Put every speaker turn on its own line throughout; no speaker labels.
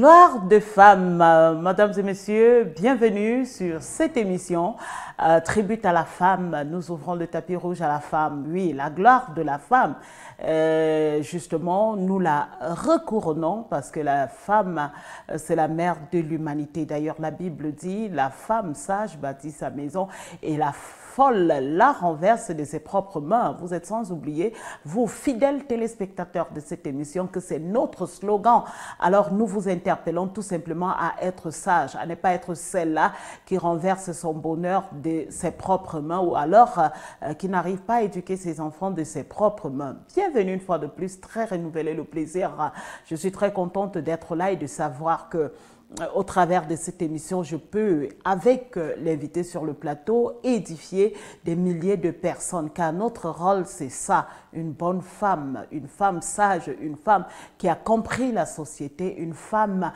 Gloire de femme, mesdames et messieurs, bienvenue sur cette émission Tribute à la femme. Nous ouvrons le tapis rouge à la femme, oui, la gloire de la femme. Justement, nous la recouronnons parce que la femme, c'est la mère de l'humanité. D'ailleurs, la Bible dit, la femme sage bâtit sa maison et la folle la renverse de ses propres mains. Vous êtes sans oublier, vous fidèles téléspectateurs de cette émission, que c'est notre slogan. Alors nous vous interpellons tout simplement à être sage, à ne pas être celle-là qui renverse son bonheur de ses propres mains ou alors qui n'arrive pas à éduquer ses enfants de ses propres mains. Bienvenue une fois de plus, très renouvelé le plaisir. Je suis très contente d'être là et de savoir que au travers de cette émission, je peux, avec l'invité sur le plateau, édifier des milliers de personnes. Car notre rôle, c'est ça, une bonne femme, une femme sage, une femme qui a compris la société, une femme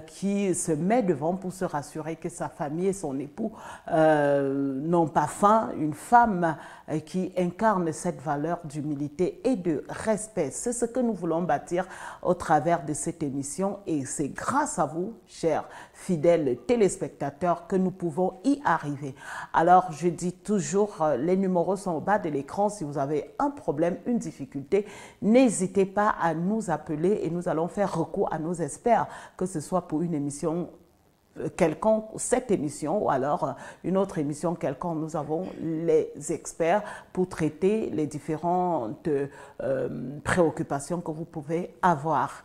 qui se met devant pour se rassurer que sa famille et son époux n'ont pas faim, une femme qui incarne cette valeur d'humilité et de respect. C'est ce que nous voulons bâtir au travers de cette émission et c'est grâce à vous, chers fidèles téléspectateurs, que nous pouvons y arriver. Alors, je dis toujours, les numéros sont au bas de l'écran. Si vous avez un problème, une difficulté, n'hésitez pas à nous appeler et nous allons faire recours à nos experts, que ce soit pour une émission quelconque, cette émission ou alors une autre émission quelconque. Nous avons les experts pour traiter les différentes préoccupations que vous pouvez avoir.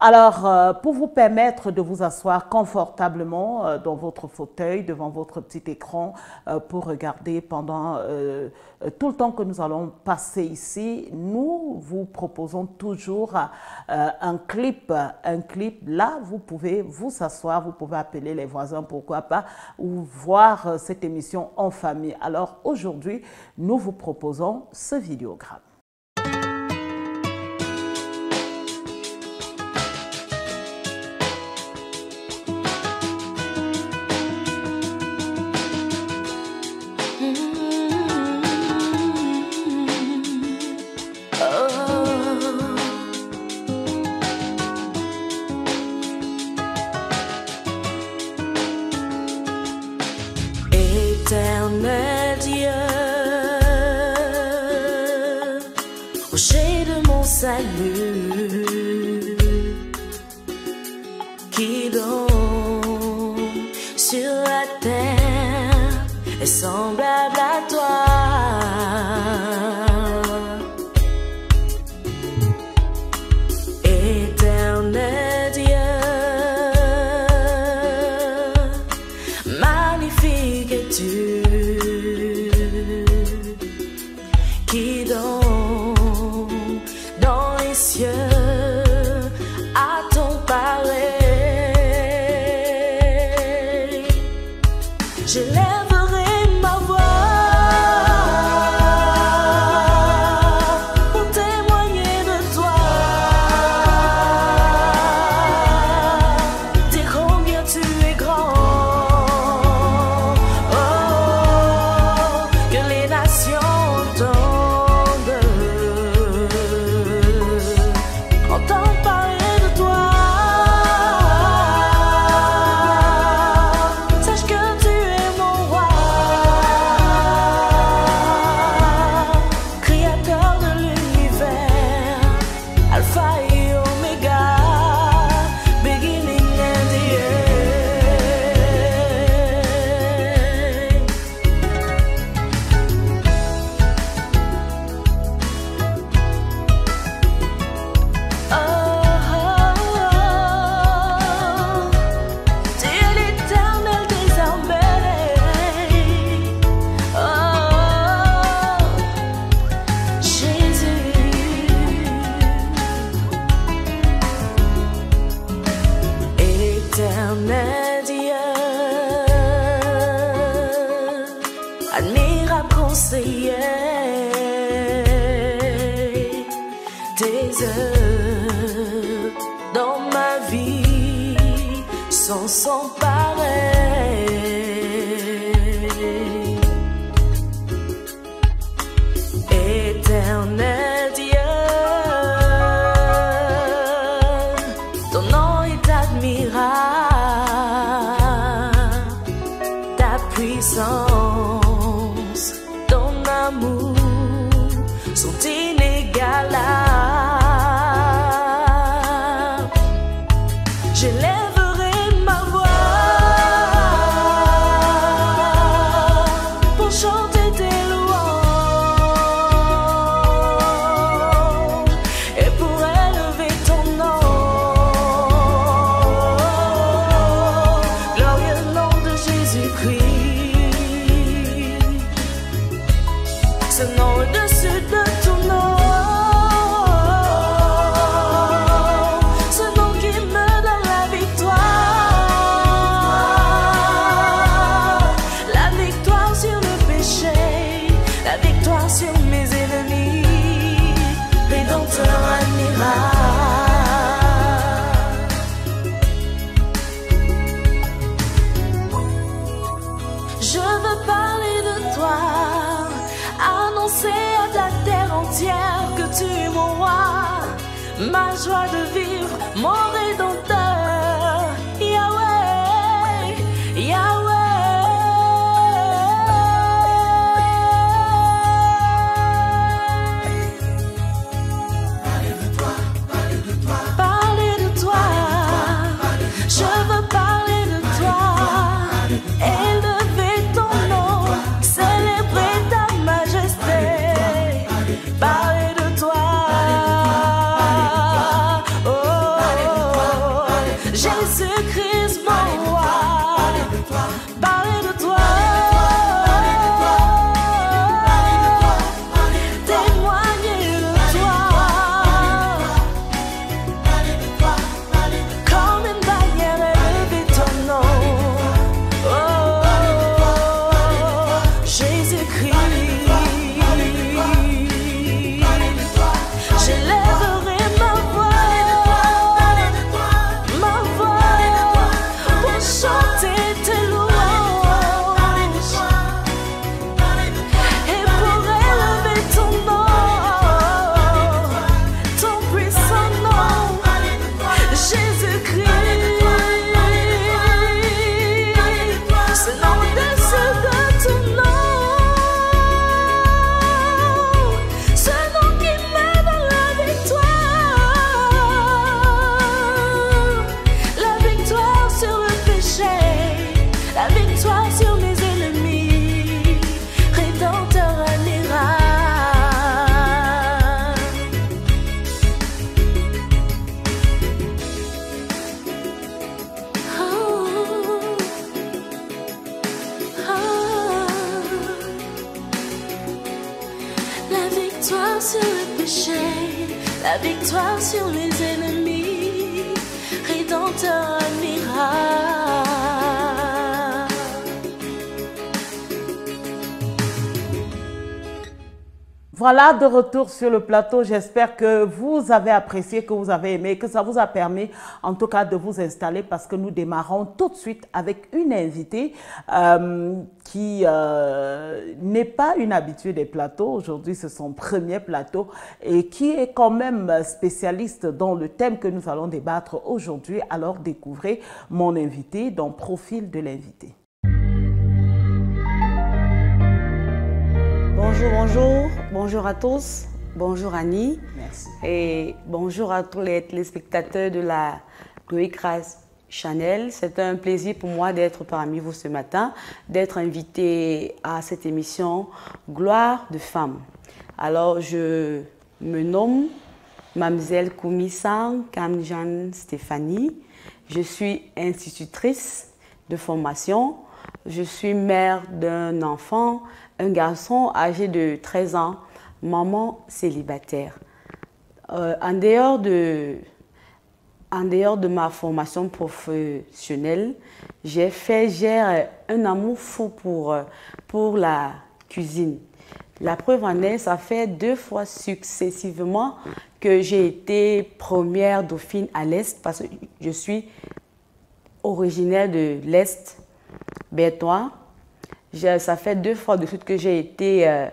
Alors, pour vous permettre de vous asseoir confortablement dans votre fauteuil, devant votre petit écran, pour regarder pendant tout le temps que nous allons passer ici, nous vous proposons toujours un clip. Là, vous pouvez vous asseoir, vous pouvez appeler les voisins, pourquoi pas, ou voir cette émission en famille. Alors, aujourd'hui, nous vous proposons ce vidéogramme.
Éternel Dieu, rocher de mon salut, qui donc sur la terre est semblable à toi. Éternel Dieu, magnifique es-tu, qui donc dans les cieux a ton pareil. Je lèverai ma voix pour témoigner de toi, dire combien tu es grand. Éternel Dieu, admirable conseiller, tes œuvres dans ma vie sont sans pareil. Éternel Dieu, ton nom est admirable. ma joie de vivre, mon Rédempteur, Yahweh, Yahweh. Parler de toi, je veux parler de toi, élever ton nom, célébrer ta majesté. Parler de toi, oh, Jésus-Christ mon roi. Parler de toi, témoigner de toi, comme une bannière élever ton nom, oh, Jésus-Christ. J'élèverai ma voix pour chanter tes louanges et pour élever ton nom, ton puissant nom, Jésus-Christ. Ce nom au-dessus de tout nom, ce nom qui mène à la victoire sur le péché, la victoire sur mes ennemis, Rédempteur admirable. Oh, oh. La victoire sur le péché, la victoire sur les ennemis, Rédempteur admirable.
Voilà, de retour sur le plateau. J'espère que vous avez apprécié, que vous avez aimé, que ça vous a permis en tout cas de vous installer parce que nous démarrons tout de suite avec une invitée qui n'est pas une habituée des plateaux. Aujourd'hui, c'est son premier plateau et qui est quand même spécialiste dans le thème que nous allons débattre aujourd'hui. Alors, découvrez mon invité dans Profil de l'invité.
Bonjour, bonjour, bonjour à tous, bonjour Annie.
Merci.
Et bonjour à tous les téléspectateurs de la Chloé Grace Channel. C'est un plaisir pour moi d'être parmi vous ce matin, d'être invitée à cette émission Gloire de femmes. Alors, je me nomme Mamzelle Koumi-Sang Kamjan Stéphanie. Je suis institutrice de formation. Je suis mère d'un enfant, un garçon âgé de 13 ans, maman célibataire. En dehors de ma formation professionnelle, j'ai un amour fou pour la cuisine. La preuve en est, ça fait 2 fois successivement que j'ai été première dauphine à l'Est parce que je suis originaire de l'Est, Bertois. Ça fait 2 fois de suite que j'ai été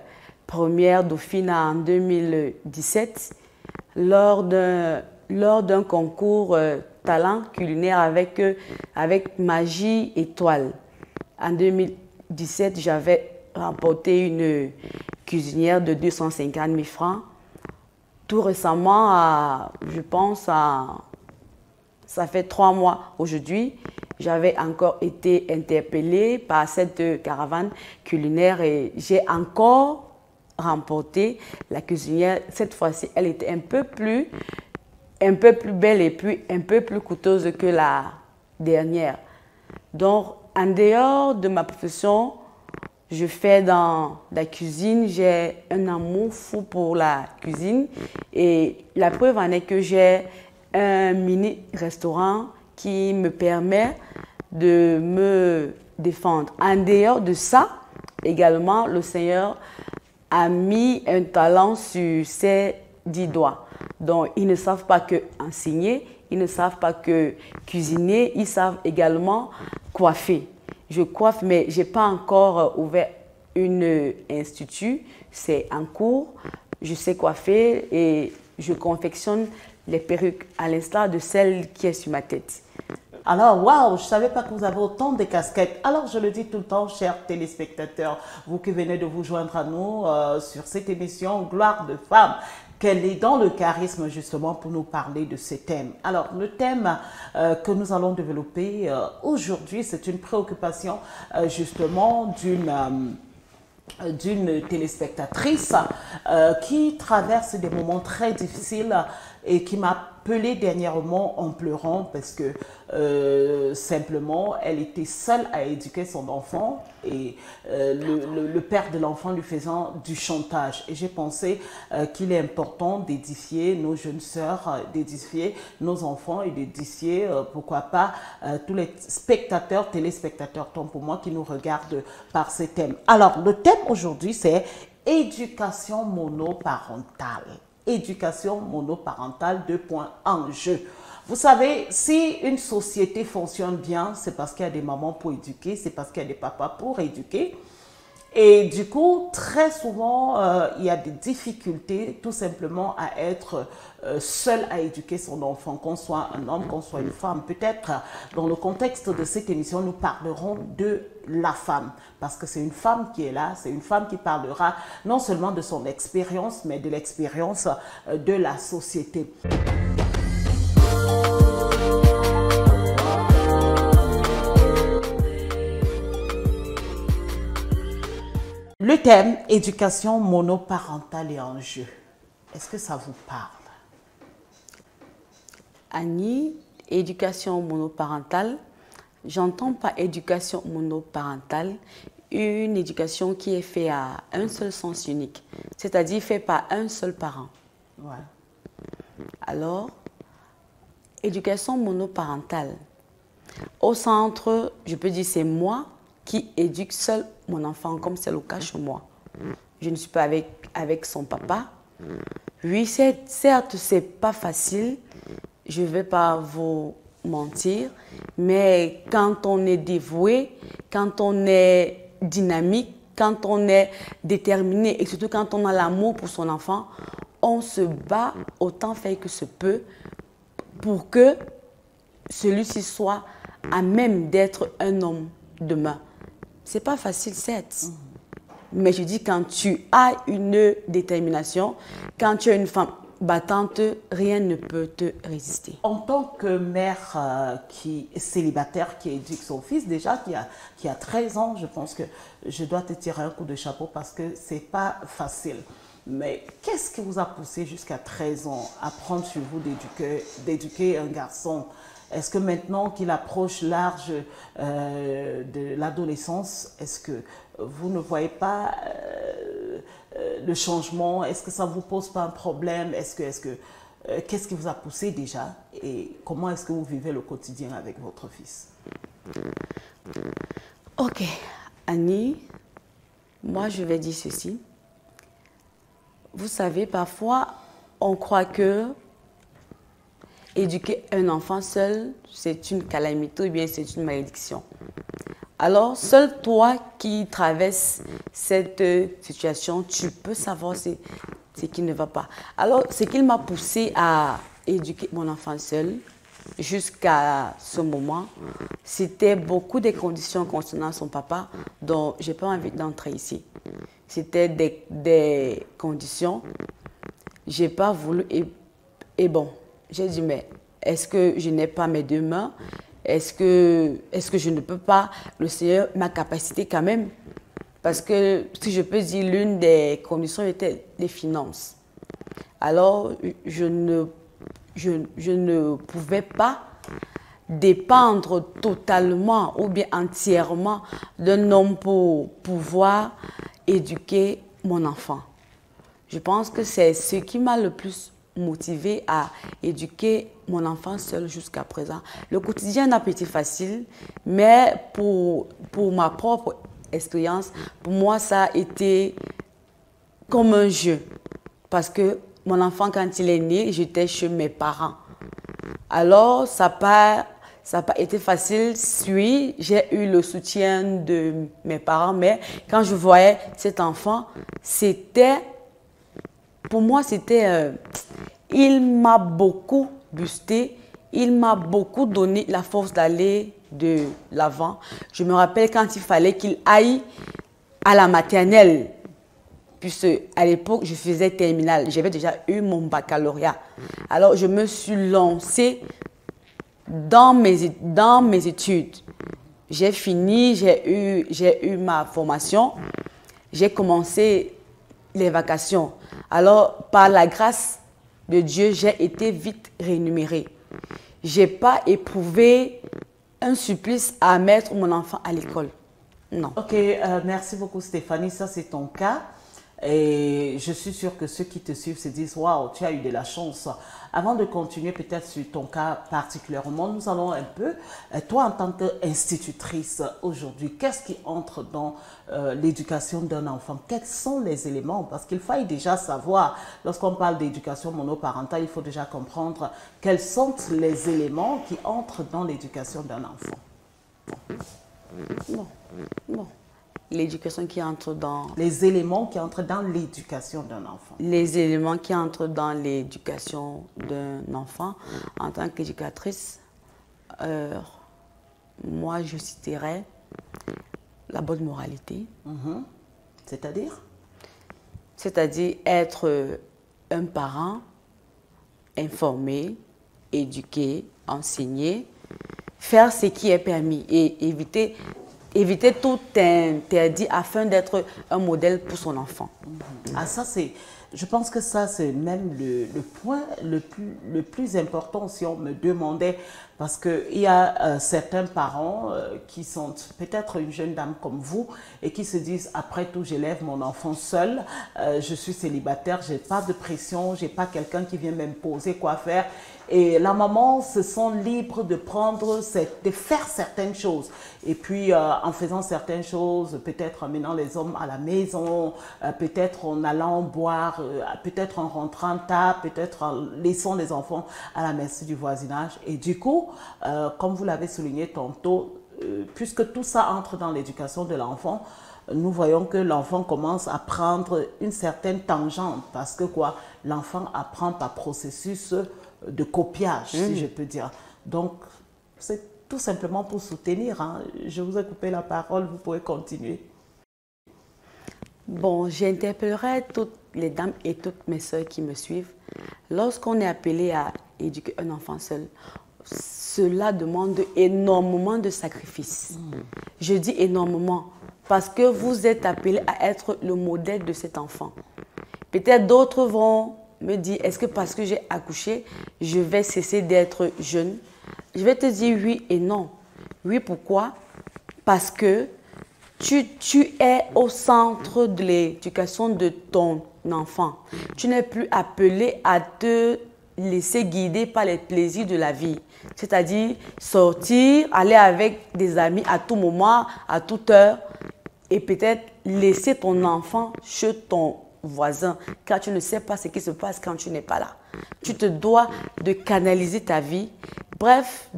première dauphine en 2017 lors d'un concours talent culinaire avec Magie Étoile. En 2017, j'avais remporté une cuisinière de 250 000 francs. Tout récemment, je pense, ça fait 3 mois aujourd'hui, j'avais encore été interpellée par cette caravane culinaire et j'ai encore remporté la cuisinière. Cette fois-ci, elle était un peu plus belle et puis un peu plus coûteuse que la dernière. Donc, en dehors de ma profession, je fais dans la cuisine, j'ai un amour fou pour la cuisine et la preuve en est que j'ai un mini-restaurant qui me permet de me défendre. En dehors de ça, également, le Seigneur a mis un talent sur ses 10 doigts. Donc, ils ne savent pas que enseigner, ils ne savent pas que cuisiner, ils savent également coiffer. Je coiffe, mais je n'ai pas encore ouvert un institut, c'est en cours. Je sais coiffer et je confectionne les perruques à l'instar de celle qui est sur ma tête.
Alors, waouh, je ne savais pas que vous avez autant de casquettes. Alors, je le dis tout le temps, chers téléspectateurs, vous qui venez de vous joindre à nous sur cette émission Gloire de Femmes, qu'elle est dans le charisme justement pour nous parler de ces thèmes. Alors, le thème que nous allons développer aujourd'hui, c'est une préoccupation justement d'une téléspectatrice qui traverse des moments très difficiles et qui m'a appelée dernièrement en pleurant parce que simplement elle était seule à éduquer son enfant et le père de l'enfant lui faisant du chantage. Et j'ai pensé qu'il est important d'édifier nos jeunes sœurs, d'édifier nos enfants et d'édifier, pourquoi pas, tous les spectateurs, téléspectateurs, tant pour moi, qui nous regardent par ces thèmes. Alors, le thème aujourd'hui, c'est éducation monoparentale. Éducation monoparentale, 2 points en jeu. Vous savez, si une société fonctionne bien, c'est parce qu'il y a des mamans pour éduquer, c'est parce qu'il y a des papas pour éduquer. Et du coup, très souvent, il y a des difficultés tout simplement à être seul à éduquer son enfant, qu'on soit un homme, qu'on soit une femme. Peut-être dans le contexte de cette émission, nous parlerons de la femme, parce que c'est une femme qui est là, c'est une femme qui parlera non seulement de son expérience, mais de l'expérience de la société. Le thème éducation monoparentale est en jeu. Est-ce que ça vous parle?
Annie, éducation monoparentale, j'entends par éducation monoparentale une éducation qui est faite à un seul sens unique, c'est-à-dire faite par un seul parent.
Ouais.
Alors, éducation monoparentale, au centre, je peux dire c'est moi qui éduque seul mon enfant, comme c'est le cas chez moi. Je ne suis pas avec son papa. Oui, certes, c'est pas facile, je ne vais pas vous mentir, mais quand on est dévoué, quand on est dynamique, quand on est déterminé et surtout quand on a l'amour pour son enfant, on se bat autant faire que se peut pour que celui-ci soit à même d'être un homme demain. C'est pas facile, certes. Mais je dis, quand tu as une détermination, quand tu es une femme battante, rien ne peut te résister.
En tant que mère qui est célibataire, qui éduque son fils déjà, qui a 13 ans, je pense que je dois te tirer un coup de chapeau parce que c'est pas facile. Mais qu'est-ce qui vous a poussé jusqu'à 13 ans à prendre sur vous d'éduquer un garçon? Est-ce que maintenant qu'il approche large de l'adolescence, est-ce que vous ne voyez pas le changement? Est-ce que ça ne vous pose pas un problème? Qu'est-ce qui vous a poussé déjà? Et comment est-ce que vous vivez le quotidien avec votre fils?
Ok, Annie, moi je vais dire ceci. Vous savez, parfois, on croit que éduquer un enfant seul, c'est une calamité ou bien c'est une malédiction. Alors, seul toi qui traverses cette situation, tu peux savoir ce qui ne va pas. Alors, ce qui m'a poussé à éduquer mon enfant seul jusqu'à ce moment, c'était beaucoup de conditions concernant son papa dont je n'ai pas envie d'entrer ici. C'était des conditions, je n'ai pas voulu et bon, j'ai dit mais est-ce que je n'ai pas mes 2 mains? Est-ce que je ne peux pas, le Seigneur, ma capacité quand même? Parce que, si je peux dire, l'une des conditions était les finances. Alors, je ne pouvais pas dépendre totalement ou bien entièrement d'un homme pour pouvoir éduquer mon enfant. Je pense que c'est ce qui m'a le plus motivée à éduquer mon enfant seul jusqu'à présent. Le quotidien n'a pas été facile, mais pour ma propre expérience, pour moi, ça a été comme un jeu. Parce que mon enfant, quand il est né, j'étais chez mes parents. Alors, ça n'a pas été facile. Oui, j'ai eu le soutien de mes parents, mais quand je voyais cet enfant, pour moi, c'était il m'a beaucoup boosté, il m'a beaucoup donné la force d'aller de l'avant. Je me rappelle quand il fallait qu'il aille à la maternelle, puisque à l'époque, je faisais terminale. J'avais déjà eu mon baccalauréat. Alors, je me suis lancée dans mes études. J'ai fini, j'ai eu ma formation. J'ai commencé les vacations. Alors, par la grâce de Dieu, j'ai été vite rémunérée. Je n'ai pas éprouvé un supplice à mettre mon enfant à l'école. Non.
Ok, merci beaucoup Stéphanie, ça c'est ton cas. Et je suis sûre que ceux qui te suivent se disent « Waouh, tu as eu de la chance ». Avant de continuer peut-être sur ton cas particulièrement, nous allons un peu, toi en tant qu'institutrice aujourd'hui, qu'est-ce qui entre dans l'éducation d'un enfant? Quels sont les éléments? Parce qu'il faille déjà savoir, lorsqu'on parle d'éducation monoparentale, il faut déjà comprendre quels sont les éléments qui entrent dans l'éducation d'un enfant.
Bon. L'éducation qui entre dans...
Les éléments qui entrent dans l'éducation d'un enfant.
Les éléments qui entrent dans l'éducation d'un enfant. En tant qu'éducatrice, moi, je citerais la bonne moralité.
C'est-à-dire?
C'est-à-dire être un parent informé, éduqué, enseigné, faire ce qui est permis et éviter tout interdit afin d'être un modèle pour son enfant.
Ah, ça c'est, je pense que ça c'est même le point le plus important si on me demandait, parce qu'il y a certains parents qui sont peut-être une jeune dame comme vous et qui se disent après tout j'élève mon enfant seul, je suis célibataire, j'ai pas de pression, j'ai pas quelqu'un qui vient m'imposer quoi faire. Et la maman se sent libre de prendre, de faire certaines choses. Et puis, en faisant certaines choses, peut-être en menant les hommes à la maison, peut-être en allant boire, peut-être en rentrant tard, peut-être en laissant les enfants à la merci du voisinage. Et du coup, comme vous l'avez souligné tantôt, puisque tout ça entre dans l'éducation de l'enfant, nous voyons que l'enfant commence à prendre une certaine tangente. Parce que quoi, l'enfant apprend par processus de copiage, si je peux dire. Donc, c'est tout simplement pour soutenir. Hein. Je vous ai coupé la parole, vous pouvez continuer.
Bon, j'interpellerai toutes les dames et toutes mes soeurs qui me suivent. Lorsqu'on est appelé à éduquer un enfant seul, cela demande énormément de sacrifices. Je dis énormément parce que vous êtes appelé à être le modèle de cet enfant. Peut-être d'autres vont me dire, est-ce que parce que j'ai accouché, je vais cesser d'être jeune? Je vais te dire oui et non. Oui, pourquoi? Parce que tu es au centre de l'éducation de ton enfant. Tu n'es plus appelé à te laisser guider par les plaisirs de la vie. C'est-à-dire sortir, aller avec des amis à tout moment, à toute heure, et peut-être laisser ton enfant chez ton voisin, car tu ne sais pas ce qui se passe quand tu n'es pas là. Tu te dois de canaliser ta vie, bref,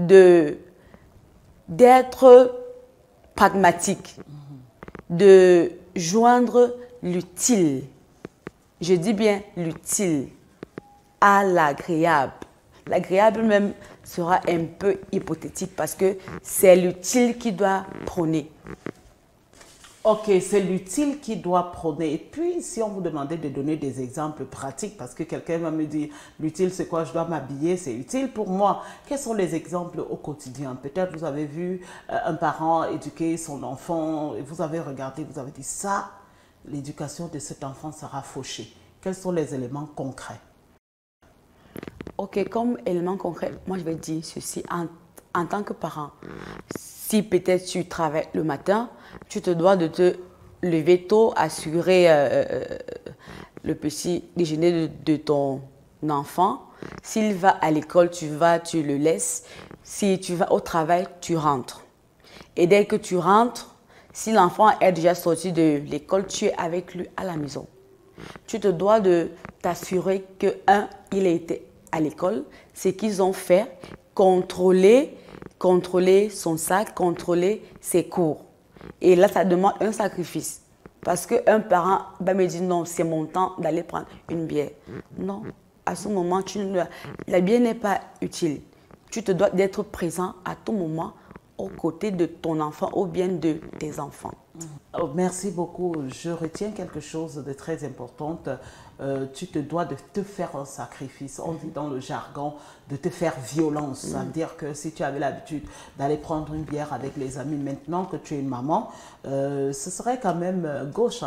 d'être pragmatique, de joindre l'utile. Je dis bien l'utile à l'agréable. L'agréable même sera un peu hypothétique parce que c'est l'utile qui doit prôner.
Ok, c'est l'utile qui doit prôner. Et puis, si on vous demandait de donner des exemples pratiques, parce que quelqu'un va me dire, l'utile c'est quoi, je dois m'habiller, c'est utile pour moi. Quels sont les exemples au quotidien? Peut-être vous avez vu un parent éduquer son enfant, et vous avez regardé, vous avez dit, ça, l'éducation de cet enfant sera fauchée. Quels sont les éléments concrets?
Ok, comme élément concret, moi je vais dire ceci, en tant que parent, si peut-être tu travailles le matin, tu te dois de te lever tôt, assurer le petit déjeuner de ton enfant. S'il va à l'école, tu le laisses. Si tu vas au travail, tu rentres. Et dès que tu rentres, si l'enfant est déjà sorti de l'école, tu es avec lui à la maison. Tu te dois de t'assurer que, il a été à l'école, ce qu'ils ont fait, contrôler son sac, contrôler ses cours. Et là, ça demande un sacrifice. Parce qu'un parent va me dire, non, c'est mon temps d'aller prendre une bière. Non, à ce moment, l'habiller n'est pas utile. Tu te dois d'être présent à tout moment aux côtés de ton enfant ou bien de tes enfants.
Oh, merci beaucoup. Je retiens quelque chose de très important. Tu te dois de te faire un sacrifice. On dit dans le jargon de te faire violence. Ça veut dire que si tu avais l'habitude d'aller prendre une bière avec les amis, maintenant que tu es une maman, ce serait quand même gauche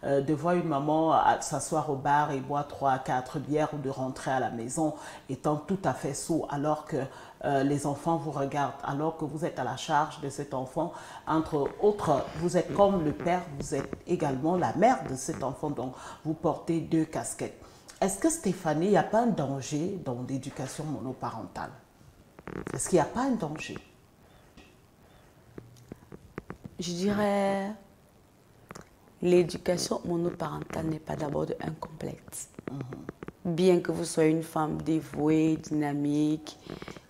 de voir une maman s'asseoir au bar et boire 3 à 4 bières ou de rentrer à la maison étant tout à fait sourd alors que les enfants vous regardent, alors que vous êtes à la charge de cet enfant. Entre autres, vous êtes comme le père, vous êtes également la mère de cet enfant, donc vous portez 2 casquettes. Est-ce que Stéphanie, il n'y a pas un danger dans l'éducation monoparentale? Est-ce qu'il n'y a pas un danger?
Je dirais, l'éducation monoparentale n'est pas d'abord incomplète. Bien que vous soyez une femme dévouée, dynamique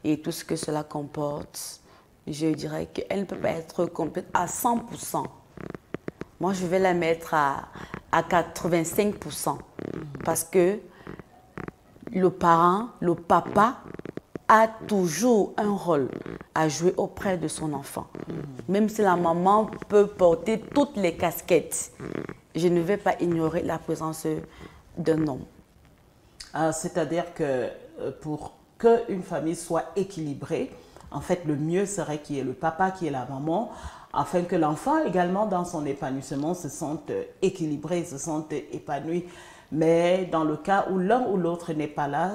et tout ce que cela comporte, je dirais qu'elle ne peut pas être complète à 100%. Moi, je vais la mettre à 85% parce que le parent, le papa, a toujours un rôle à jouer auprès de son enfant. Même si la maman peut porter toutes les casquettes, je ne vais pas ignorer la présence d'un homme.
C'est-à-dire que pour qu'une famille soit équilibrée, en fait, le mieux serait qu'il y ait le papa, qu'il y ait la maman, afin que l'enfant également, dans son épanouissement, se sente équilibré, se sente épanoui. Mais dans le cas où l'un ou l'autre n'est pas là,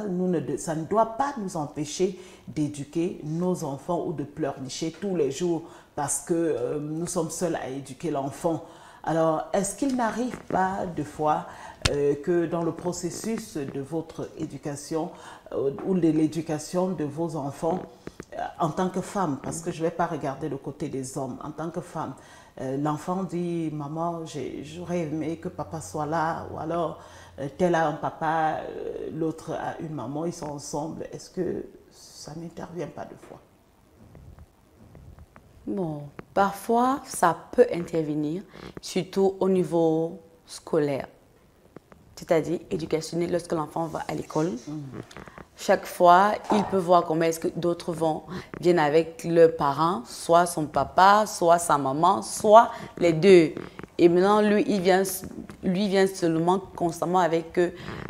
ça ne doit pas nous empêcher d'éduquer nos enfants ou de pleurnicher tous les jours parce que nous sommes seuls à éduquer l'enfant. Alors, est-ce qu'il n'arrive pas de fois que dans le processus de votre éducation ou de l'éducation de vos enfants, en tant que femme, parce que je ne vais pas regarder le côté des hommes, en tant que femme, l'enfant dit « Maman, j'aurais aimé que papa soit là » ou alors tel a un papa, l'autre a une maman, ils sont ensemble. Est-ce que ça n'intervient pas de fois?
Bon, parfois, ça peut intervenir, surtout au niveau scolaire, c'est-à-dire éducationnel lorsque l'enfant va à l'école. Chaque fois, il peut voir comment est-ce que d'autres viennent avec leurs parents, soit son papa, soit sa maman, soit les deux. Et maintenant, lui, il vient seulement constamment avec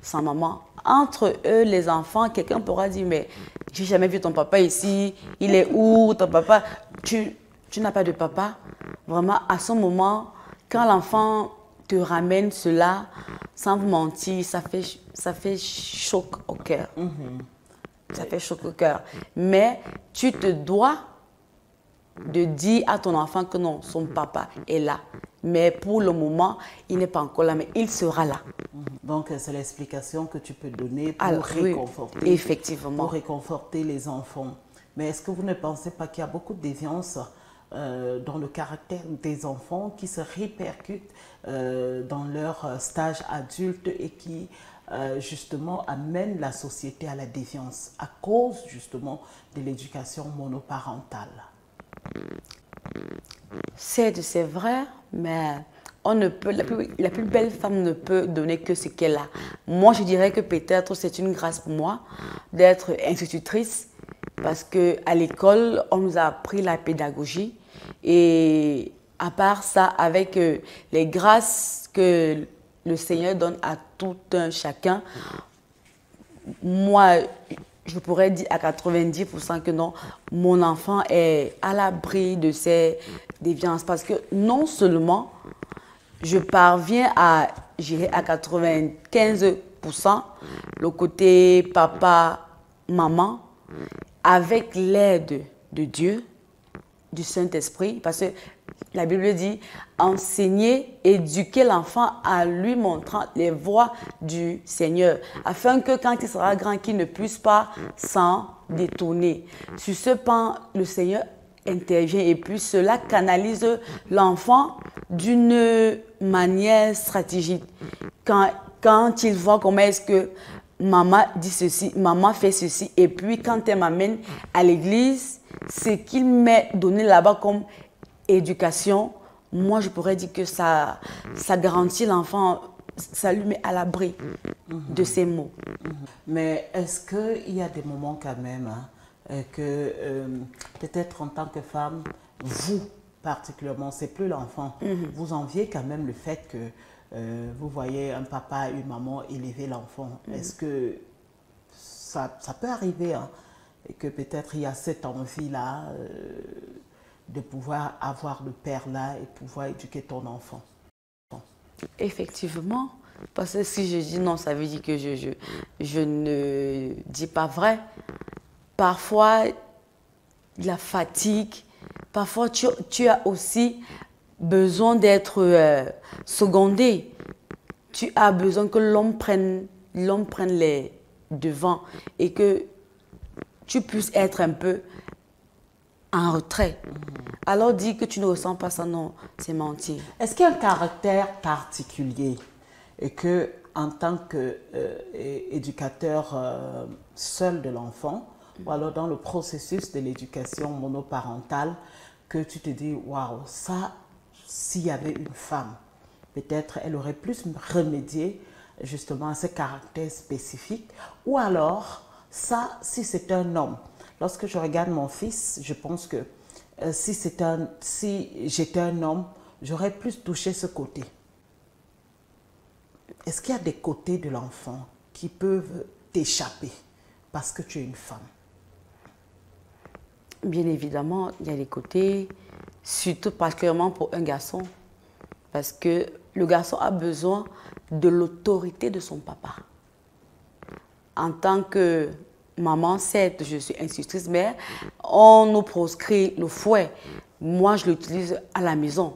sa maman. Entre eux, les enfants, quelqu'un pourra dire, mais j'ai jamais vu ton papa ici, il est où ton papa? Tu n'as pas de papa? Vraiment, à ce moment, quand l'enfant te ramène cela, sans vous mentir, ça fait choc au cœur. Ça fait choc au cœur. Mais tu te dois de dire à ton enfant que non, son papa est là. Mais pour le moment, il n'est pas encore là, mais il sera là.
Donc, c'est l'explication que tu peux donner pour réconforter,
oui, effectivement.
Pour réconforter les enfants. Mais est-ce que vous ne pensez pas qu'il y a beaucoup de déviance dans le caractère des enfants qui se répercutent dans leur stage adulte et qui justement amènent la société à la déviance à cause justement de l'éducation monoparentale?
C'est vrai, mais on ne peut, la plus belle femme ne peut donner que ce qu'elle a. Moi, je dirais que peut-être c'est une grâce pour moi d'être institutrice parce qu'à l'école, on nous a appris la pédagogie et à part ça, avec les grâces que le Seigneur donne à tout un chacun, moi, je pourrais dire à 90% que non, mon enfant est à l'abri de ces déviances parce que non seulement je parviens à gérer à 95% le côté papa, maman, avec l'aide de Dieu, du Saint-Esprit, parce que la Bible dit enseigner, éduquer l'enfant en lui montrant les voies du Seigneur, afin que quand il sera grand, qu'il ne puisse pas s'en détourner. Sur ce pan, le Seigneur intervient et puis cela canalise l'enfant d'une manière stratégique. Quand il voit comment est-ce que maman dit ceci, maman fait ceci, et puis quand elle m'amène à l'église, ce qu'il m'est donné là-bas comme éducation, moi je pourrais dire que ça garantit l'enfant ça lui met à l'abri de ces mots.
Mais est-ce qu'il y a des moments quand même que peut-être en tant que femme, vous particulièrement, c'est plus l'enfant, vous enviez quand même le fait que vous voyez un papa et une maman élever l'enfant. Est-ce que ça peut arriver hein, et que peut-être il y a cette envie-là de pouvoir avoir le père-là et pouvoir éduquer ton enfant?
Effectivement, parce que si je dis non, ça veut dire que je ne dis pas vrai. Parfois, la fatigue, parfois tu as aussi besoin d'être secondé. Tu as besoin que l'homme prenne les devants et que tu puisses être un peu en retrait. Alors dis que tu ne ressens pas ça, non, c'est mentir.
Est-ce qu'il y a un caractère particulier et que en tant qu'éducateur seul de l'enfant, ou alors dans le processus de l'éducation monoparentale, que tu te dis, waouh, ça, s'il y avait une femme, peut-être elle aurait plus remédié justement à ce caractère spécifique, ou alors, ça, si c'est un homme. Lorsque je regarde mon fils, je pense que si j'étais un homme, j'aurais plus touché ce côté. Est-ce qu'il y a des côtés de l'enfant qui peuvent t'échapper parce que tu es une femme?
Bien évidemment, il y a des côtés, surtout particulièrement pour un garçon, parce que le garçon a besoin de l'autorité de son papa. En tant que maman, certes, je suis institutrice, mais on nous proscrit le fouet. Moi, je l'utilise à la maison,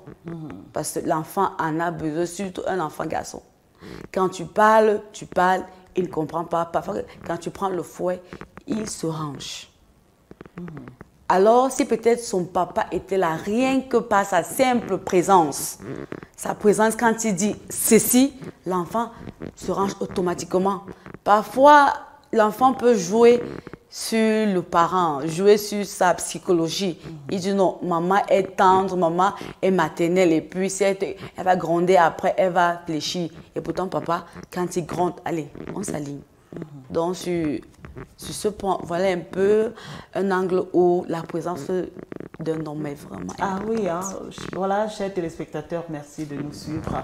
parce que l'enfant en a besoin, surtout un enfant garçon. Quand tu parles, il ne comprend pas. Parfois, quand tu prends le fouet, il se range. Alors, si peut-être son papa était là, rien que par sa simple présence, sa présence quand il dit ceci, l'enfant se range automatiquement. Parfois, l'enfant peut jouer sur le parent, jouer sur sa psychologie. Il dit non, maman est tendre, maman est maternelle, et puis elle va gronder après, elle va fléchir. Et pourtant, papa, quand il gronde, allez, on s'aligne. Donc, sur ce point, voilà un peu un angle où la présence d'un homme est vraiment...
Ah oui, hein. Voilà, chers téléspectateurs, merci de nous suivre.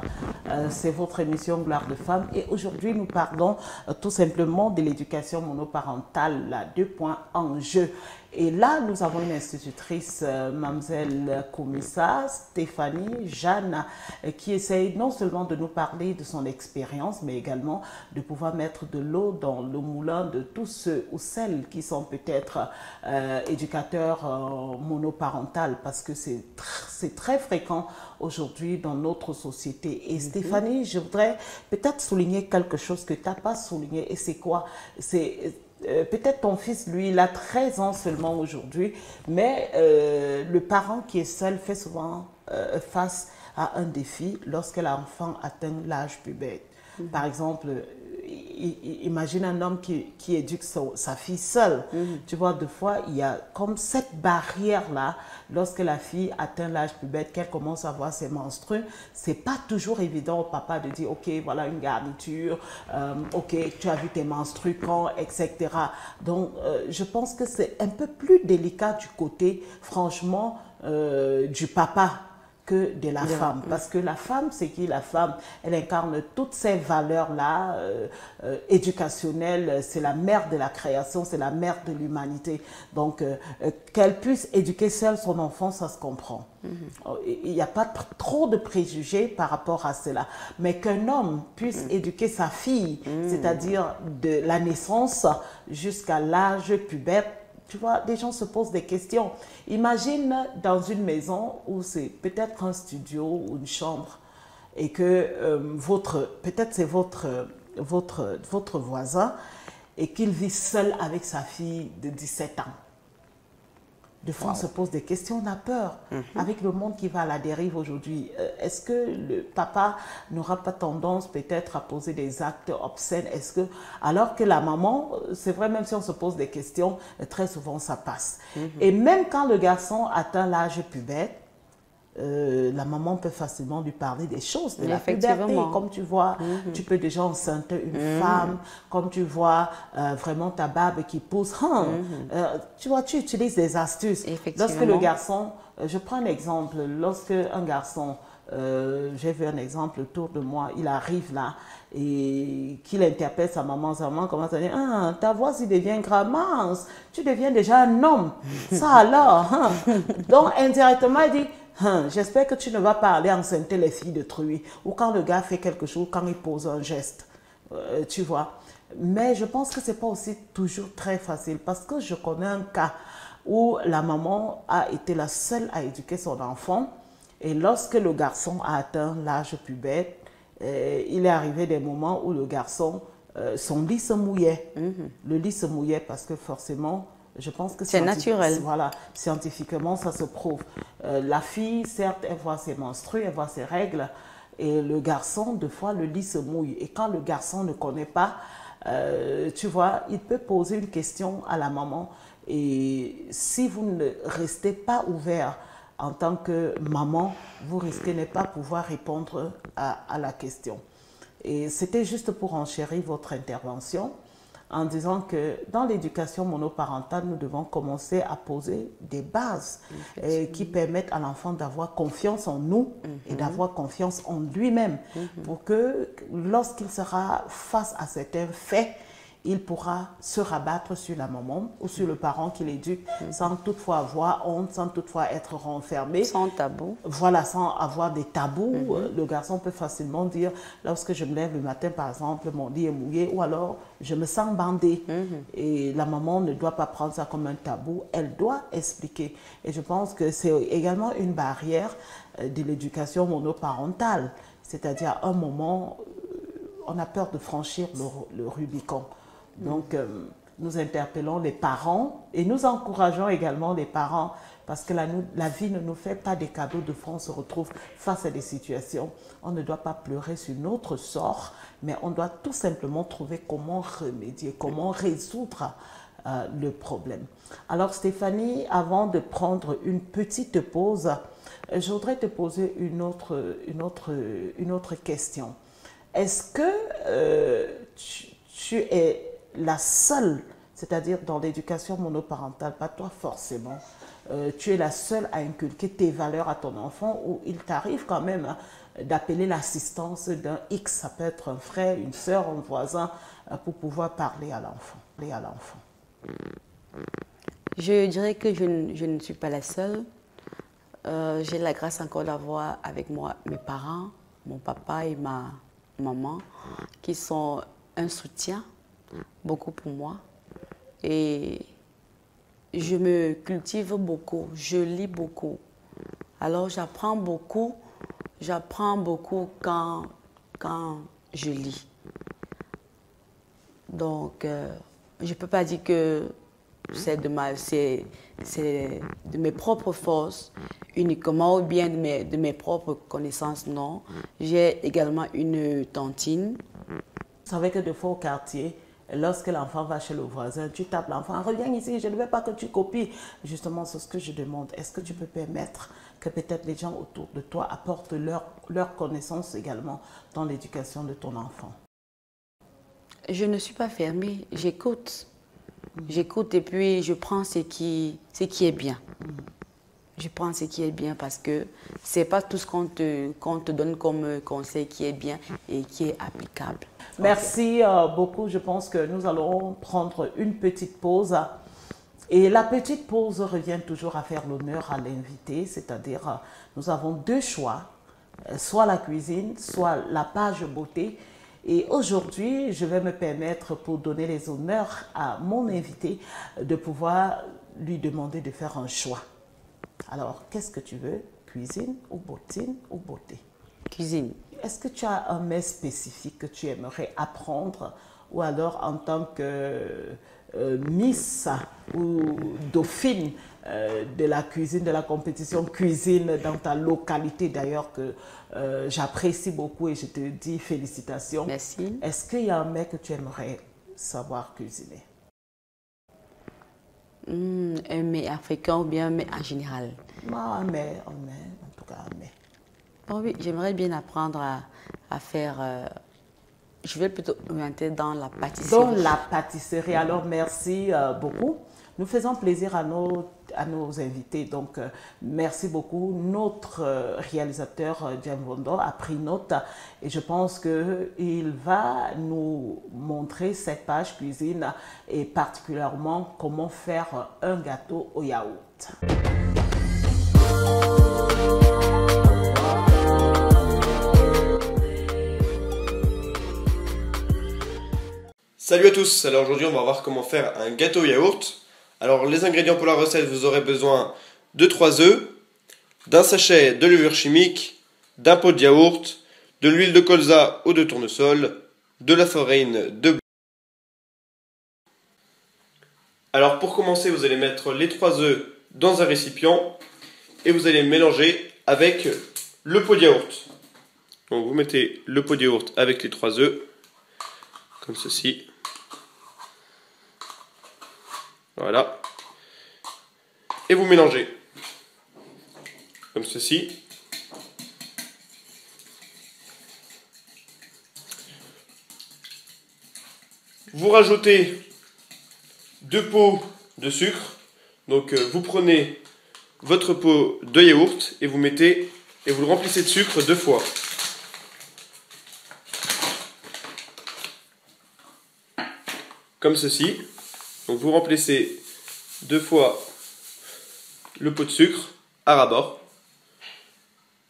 C'est votre émission Gloire de Femmes. Et aujourd'hui, nous parlons tout simplement de l'éducation monoparentale, là, 2 points en jeu. Et là, nous avons une institutrice, Mademoiselle Koumissa, Stéphanie Jeanne, qui essaye non seulement de nous parler de son expérience, mais également de pouvoir mettre de l'eau dans le moulin de tous ceux ou celles qui sont peut-être éducateurs monoparentales, parce que c'est très fréquent aujourd'hui dans notre société. Et Stéphanie, je voudrais peut-être souligner quelque chose que tu n'as pas souligné, et c'est quoi? C'est... peut-être ton fils, lui, il a 13 ans seulement aujourd'hui, mais le parent qui est seul fait souvent face à un défi lorsque l'enfant atteint l'âge pubère. Par exemple, imagine un homme qui éduque sa fille seule. Tu vois, des fois, il y a comme cette barrière-là, lorsque la fille atteint l'âge pubère, qu'elle commence à voir ses menstrues. C'est pas toujours évident au papa de dire, ok, voilà une garniture, ok, tu as vu tes menstrues quand, etc. Donc, je pense que c'est un peu plus délicat du côté, franchement, du papa que de la femme. Parce que la femme, c'est qui la femme? Elle incarne toutes ces valeurs-là éducationnelles. C'est la mère de la création, c'est la mère de l'humanité. Donc, qu'elle puisse éduquer seule son enfant, ça se comprend. Il n'y a pas trop de préjugés par rapport à cela. Mais qu'un homme puisse éduquer sa fille, c'est-à-dire de la naissance jusqu'à l'âge pubère, tu vois, des gens se posent des questions. Imagine dans une maison où c'est peut-être un studio ou une chambre et que peut-être c'est votre voisin et qu'il vit seul avec sa fille de 17 ans. Des fois, on se pose des questions, on a peur. Avec le monde qui va à la dérive aujourd'hui, est-ce que le papa n'aura pas tendance peut-être à poser des actes obscènes? Alors que la maman, c'est vrai, même si on se pose des questions, très souvent ça passe. Et même quand le garçon atteint l'âge pubère, la maman peut facilement lui parler des choses de la puberté. Comme tu vois, tu peux déjà enceinte une femme, comme tu vois vraiment ta barbe qui pousse. Tu vois, tu utilises des astuces. Lorsque le garçon, je prends un exemple, lorsque un garçon, j'ai vu un exemple autour de moi, il arrive là et qu'il interpelle sa maman commence à dire « Ah, ta voix s'y devient grave, mince, tu deviens déjà un homme, ça alors hein. » Donc indirectement il dit « J'espère que tu ne vas pas aller enceinter les filles d'autrui. » Ou quand le gars fait quelque chose, quand il pose un geste, tu vois. Mais je pense que ce n'est pas aussi toujours très facile parce que je connais un cas où la maman a été la seule à éduquer son enfant. Et lorsque le garçon a atteint l'âge pubère, il est arrivé des moments où le garçon, son lit se mouillait. Le lit se mouillait parce que forcément, je pense que
c'est naturel.
Voilà, scientifiquement, ça se prouve. La fille, certes, elle voit ses menstrues, elle voit ses règles. Et le garçon, des fois, le lit se mouille. Et quand le garçon ne connaît pas, tu vois, il peut poser une question à la maman. Et si vous ne restez pas ouvert en tant que maman, vous risquez de ne pas pouvoir répondre à la question. Et c'était juste pour enchérir votre intervention en disant que dans l'éducation monoparentale, nous devons commencer à poser des bases qui permettent à l'enfant d'avoir confiance en nous et d'avoir confiance en lui-même pour que lorsqu'il sera face à certains faits, il pourra se rabattre sur la maman ou sur le parent qui l'éduque sans toutefois avoir honte, sans toutefois être renfermé.
Sans tabou.
Voilà, sans avoir des tabous. Le garçon peut facilement dire, lorsque je me lève le matin, par exemple, mon lit est mouillé ou alors je me sens bandée. Et la maman ne doit pas prendre ça comme un tabou, elle doit expliquer. Et je pense que c'est également une barrière de l'éducation monoparentale. C'est-à-dire à un moment, on a peur de franchir le Rubicon. Donc, nous interpellons les parents et nous encourageons également les parents parce que la vie ne nous fait pas des cadeaux de fois, on se retrouve face à des situations. On ne doit pas pleurer sur notre sort, mais on doit tout simplement trouver comment remédier, comment résoudre le problème. Alors Stéphanie, avant de prendre une petite pause, je voudrais te poser une autre question. Est-ce que tu es la seule, c'est-à-dire dans l'éducation monoparentale, pas toi forcément, tu es la seule à inculquer tes valeurs à ton enfant ou il t'arrive quand même d'appeler l'assistance d'un X, ça peut être un frère, une soeur, un voisin, pour pouvoir parler à l'enfant.
Je dirais que je ne suis pas la seule. J'ai la grâce encore d'avoir avec moi mes parents, mon papa et ma maman, qui sont un soutien, beaucoup pour moi. Et je me cultive beaucoup, je lis beaucoup. Alors j'apprends beaucoup quand je lis. Donc, je ne peux pas dire que c'est de mes propres forces uniquement ou bien de mes propres connaissances, non. J'ai également une tantine.
Vous savez que des fois au quartier, lorsque l'enfant va chez le voisin, tu tapes l'enfant, reviens ici, je ne veux pas que tu copies. Justement, c'est ce que je demande. Est-ce que tu peux permettre que peut-être les gens autour de toi apportent leur connaissance également dans l'éducation de ton enfant?
Je ne suis pas fermée, j'écoute. J'écoute et puis je prends ce qui est bien. Je prends ce qui est bien parce que ce n'est pas tout ce qu'on te donne comme conseil qui est bien et qui est applicable.
Merci beaucoup. Je pense que nous allons prendre une petite pause. Et la petite pause revient toujours à faire l'honneur à l'invité, c'est-à-dire nous avons deux choix, soit la cuisine, soit la page beauté. Et aujourd'hui, je vais me permettre, pour donner les honneurs à mon invité, de pouvoir lui demander de faire un choix. Alors, qu'est-ce que tu veux? Cuisine ou bottine ou beauté?
Cuisine.
Est-ce que tu as un mets spécifique que tu aimerais apprendre ou alors en tant que Miss ou Dauphine de la cuisine, de la compétition cuisine dans ta localité d'ailleurs que j'apprécie beaucoup et je te dis félicitations.
Merci.
Est-ce qu'il y a un mets que tu aimerais savoir cuisiner?
Un mets africain ou bien un mets en général?
Un mets en Mais...
Oh oui, j'aimerais bien apprendre à faire... je vais plutôt m'orienter dans la pâtisserie.
Dans la pâtisserie, alors merci beaucoup. Nous faisons plaisir à nos invités. Donc, merci beaucoup. Notre réalisateur, James Vondo, a pris note et je pense qu'il va nous montrer cette page cuisine et particulièrement comment faire un gâteau au yaourt.
Salut à tous, alors aujourd'hui on va voir comment faire un gâteau au yaourt. Alors les ingrédients pour la recette, vous aurez besoin de 3 œufs, d'un sachet de levure chimique, d'un pot de yaourt, de l'huile de colza ou de tournesol, de la farine de blé. Alors pour commencer, vous allez mettre les 3 œufs dans un récipient et vous allez mélanger avec le pot de yaourt. Donc vous mettez le pot de yaourt avec les 3 œufs, comme ceci. Voilà. Et vous mélangez. Comme ceci. Vous rajoutez 2 pots de sucre. Donc vous prenez votre pot de yaourt et vous mettez et vous le remplissez de sucre 2 fois. Comme ceci. Donc vous remplissez 2 fois le pot de sucre à ras-bord,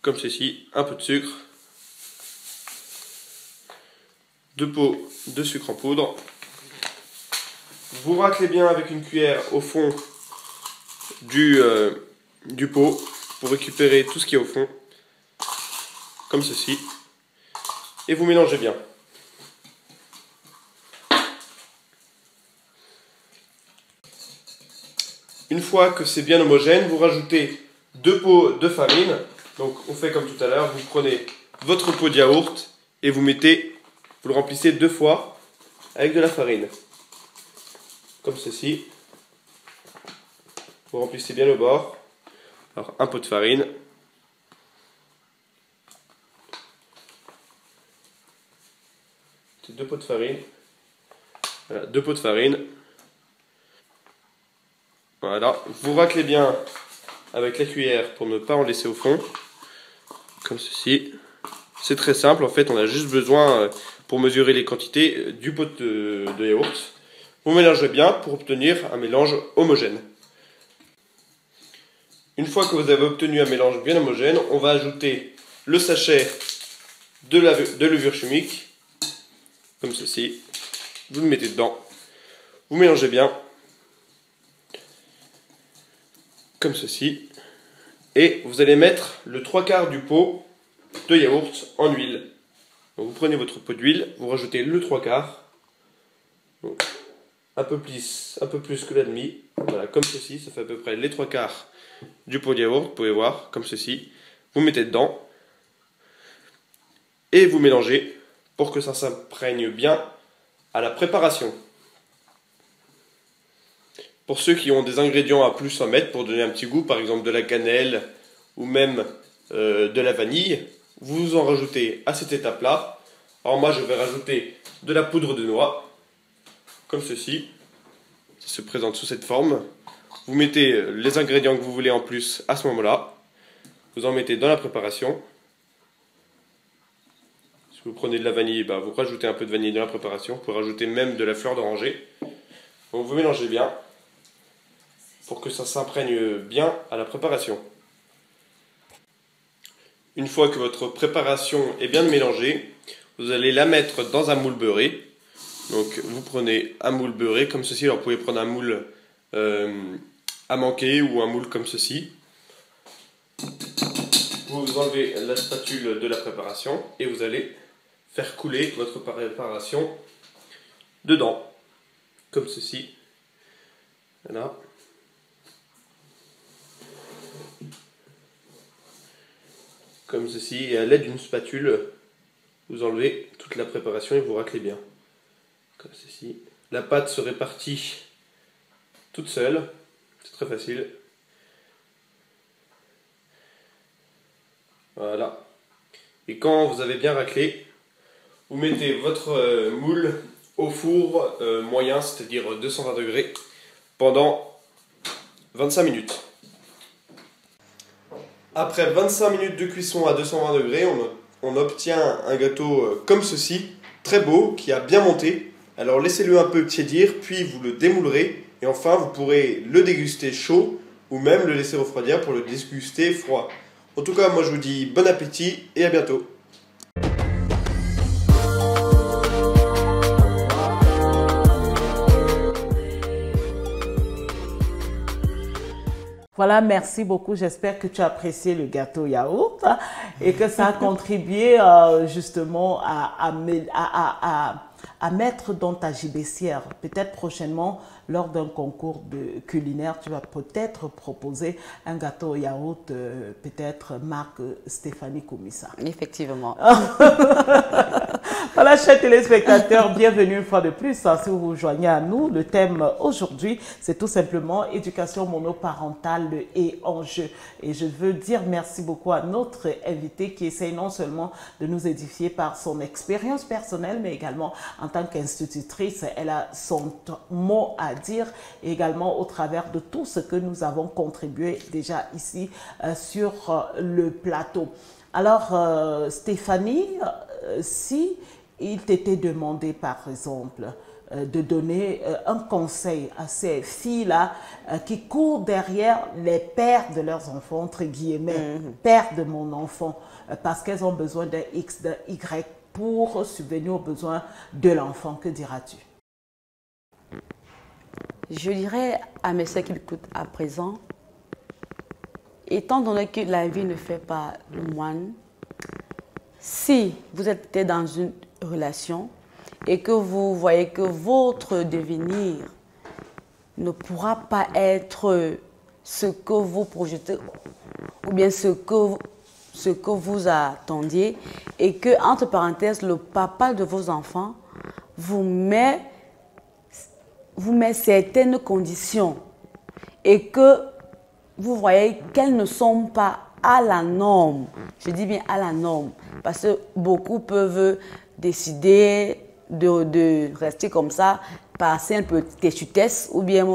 comme ceci, un peu de sucre, 2 pots de sucre en poudre. Vous raclez bien avec une cuillère au fond du pot pour récupérer tout ce qui est au fond, comme ceci, et vous mélangez bien. Une fois que c'est bien homogène, vous rajoutez 2 pots de farine. Donc on fait comme tout à l'heure, vous prenez votre pot de yaourt et vous le remplissez 2 fois avec de la farine. Comme ceci. Vous remplissez bien le bord. Alors un pot de farine. C'est 2 pots de farine. Voilà, 2 pots de farine. Voilà, vous raclez bien avec la cuillère pour ne pas en laisser au fond, comme ceci. C'est très simple, en fait on a juste besoin, pour mesurer les quantités, du pot de yaourt. Vous mélangez bien pour obtenir un mélange homogène. Une fois que vous avez obtenu un mélange bien homogène, on va ajouter le sachet de levure chimique, comme ceci. Vous le mettez dedans, vous mélangez bien. Comme ceci, et vous allez mettre le 3/4 du pot de yaourt en huile. Donc vous prenez votre pot d'huile, vous rajoutez le 3/4, un peu plus que la demi, voilà, comme ceci, ça fait à peu près les 3/4 du pot de yaourt, vous pouvez voir, comme ceci. Vous mettez dedans, et vous mélangez pour que ça s'imprègne bien à la préparation. Pour ceux qui ont des ingrédients à plus en mettre pour donner un petit goût, par exemple de la cannelle ou même de la vanille, vous en rajoutez à cette étape-là. Alors moi je vais rajouter de la poudre de noix, comme ceci. Ça se présente sous cette forme. Vous mettez les ingrédients que vous voulez en plus à ce moment-là. Vous en mettez dans la préparation. Si vous prenez de la vanille, vous rajoutez un peu de vanille dans la préparation. Vous pouvez rajouter même de la fleur d'oranger. Donc vous mélangez bien, pour que ça s'imprègne bien à la préparation. Une fois que votre préparation est bien mélangée, vous allez la mettre dans un moule beurré. Donc vous prenez un moule beurré comme ceci, alors vous pouvez prendre un moule à manquer ou un moule comme ceci. Vous enlevez la spatule de la préparation et vous allez faire couler votre préparation dedans, comme ceci. Voilà. Comme ceci, et à l'aide d'une spatule, vous enlevez toute la préparation et vous raclez bien. Comme ceci. La pâte se répartit toute seule, c'est très facile. Voilà. Et quand vous avez bien raclé, vous mettez votre moule au four moyen, c'est-à-dire 220 degrés, pendant 25 minutes. Après 25 minutes de cuisson à 220 degrés, on obtient un gâteau comme ceci, très beau, qui a bien monté. Alors laissez-le un peu tiédir, puis vous le démoulerez. Et enfin, vous pourrez le déguster chaud ou même le laisser refroidir pour le déguster froid. En tout cas, moi je vous dis bon appétit et à bientôt.
Voilà, merci beaucoup. J'espère que tu as apprécié le gâteau yaourt et que ça a contribué justement à mettre dans ta gibecière. Peut-être prochainement, lors d'un concours de culinaire, tu vas peut-être proposer un gâteau au yaourt, peut-être marque Stéphanie Koumissa.
Effectivement.
Voilà, chers téléspectateurs, bienvenue une fois de plus. Si vous vous joignez à nous, le thème aujourd'hui, c'est tout simplement éducation monoparentale et enjeux. Et je veux dire merci beaucoup à notre invité qui essaye non seulement de nous édifier par son expérience personnelle, mais également en tant qu'institutrice, elle a son mot à dire, et également au travers de tout ce que nous avons contribué déjà ici sur le plateau. Alors, Stéphanie, si il t'était demandé, par exemple, de donner un conseil à ces filles-là qui courent derrière les pères de leurs enfants, entre guillemets, père de mon enfant, parce qu'elles ont besoin d'un X, d'un Y pour subvenir aux besoins de l'enfant, que diras-tu?
Je dirais à mes soeurs qui écoutent à présent, étant donné que la vie ne fait pas le moine, si vous êtes dans une relation et que vous voyez que votre devenir ne pourra pas être ce que vous projetez ou bien ce que vous attendiez, et que, entre parenthèses, le papa de vos enfants vous met certaines conditions et que vous voyez qu'elles ne sont pas à la norme. Je dis bien à la norme, parce que beaucoup peuvent décider de rester comme ça par simple têtutesse ou bien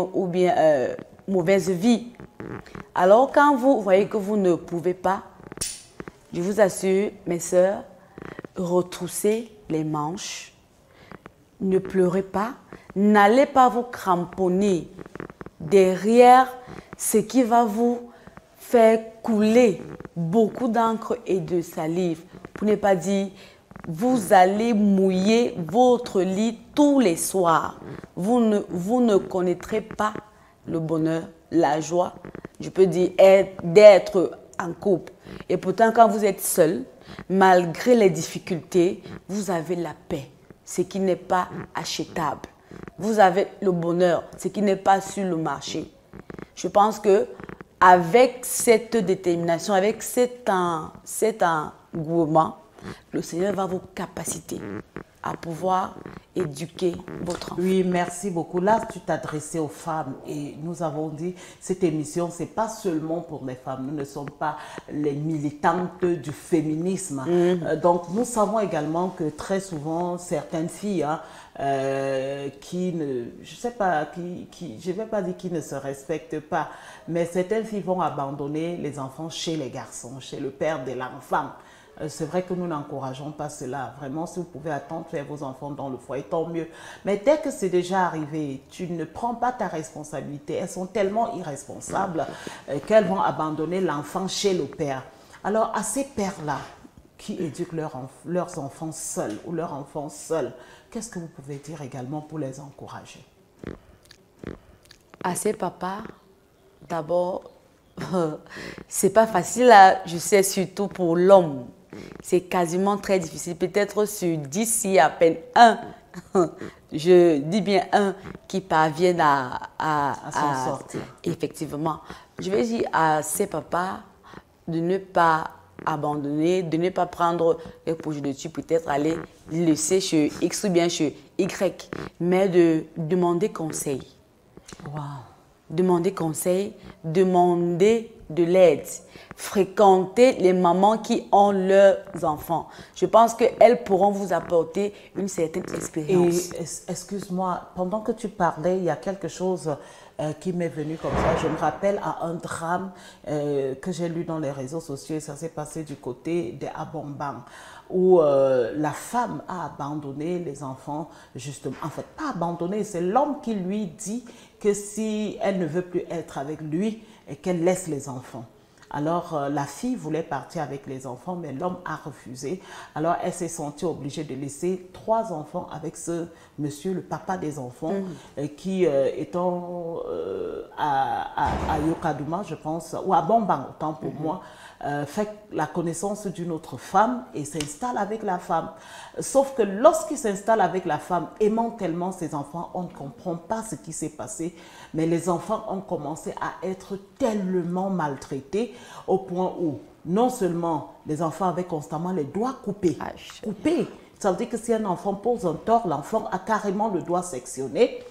mauvaise vie. Alors quand vous voyez que vous ne pouvez pas, je vous assure, mes sœurs, retroussez les manches, ne pleurez pas, n'allez pas vous cramponner derrière ce qui va vous faire couler beaucoup d'encre et de salive. Pour ne pas dire, vous allez mouiller votre lit tous les soirs. Vous ne connaîtrez pas le bonheur, la joie, je peux dire, d'être en couple. Et pourtant, quand vous êtes seul, malgré les difficultés, vous avez la paix, ce qui n'est pas achetable. Vous avez le bonheur, ce qui n'est pas sur le marché. Je pense que avec cette détermination, avec cet engouement, le Seigneur va vous capaciter à pouvoir éduquer votre enfant.
Oui, merci beaucoup. Là, tu t'adressais aux femmes et nous avons dit, cette émission, c'est pas seulement pour les femmes. Nous ne sommes pas les militantes du féminisme. Donc, nous savons également que très souvent, certaines filles, qui ne, je sais pas, je vais pas dire qui ne se respectent pas, mais certaines filles vont abandonner les enfants chez les garçons, chez le père de l'enfant. C'est vrai que nous n'encourageons pas cela. Vraiment, si vous pouvez attendre faire vos enfants dans le foyer, tant mieux. Mais dès que c'est déjà arrivé, tu ne prends pas ta responsabilité. Elles sont tellement irresponsables qu'elles vont abandonner l'enfant chez le père. Alors, à ces pères-là qui éduquent leurs enfants seuls ou leurs enfants seuls, qu'est-ce que vous pouvez dire également pour les encourager?
À ces papas, d'abord, c'est pas facile, là, je sais, surtout pour l'homme. C'est quasiment très difficile. Peut-être sur 10, s'il y a à peine un, je dis bien un, qui parviennent à
s'en sortir.
Effectivement. Je vais dire à ces papas de ne pas abandonner, de ne pas prendre les projets de tuer, peut-être aller laisser chez X ou bien chez Y, mais de demander conseil.
Wow.
Demander conseil, demander de l'aide. Fréquentez les mamans qui ont leurs enfants. Je pense qu'elles pourront vous apporter une certaine expérience.
Et excuse-moi, pendant que tu parlais, il y a quelque chose qui m'est venu comme ça. Je me rappelle à un drame que j'ai lu dans les réseaux sociaux, et ça s'est passé du côté des Abombang, où la femme a abandonné les enfants, justement. En fait, pas abandonné, c'est l'homme qui lui dit que si elle ne veut plus être avec lui, et qu'elle laisse les enfants. Alors, la fille voulait partir avec les enfants, mais l'homme a refusé. Alors, elle s'est sentie obligée de laisser 3 enfants avec ce monsieur, le papa des enfants, qui, étant à Yokadouma, je pense, ou à Bombang, autant pour moi, fait la connaissance d'une autre femme et s'installe avec la femme. Sauf que lorsqu'il s'installe avec la femme, aimant tellement ses enfants, on ne comprend pas ce qui s'est passé, mais les enfants ont commencé à être tellement maltraités au point où non seulement les enfants avaient constamment les doigts coupés, ça veut dire que si un enfant pose un tort, l'enfant a carrément le doigt sectionné.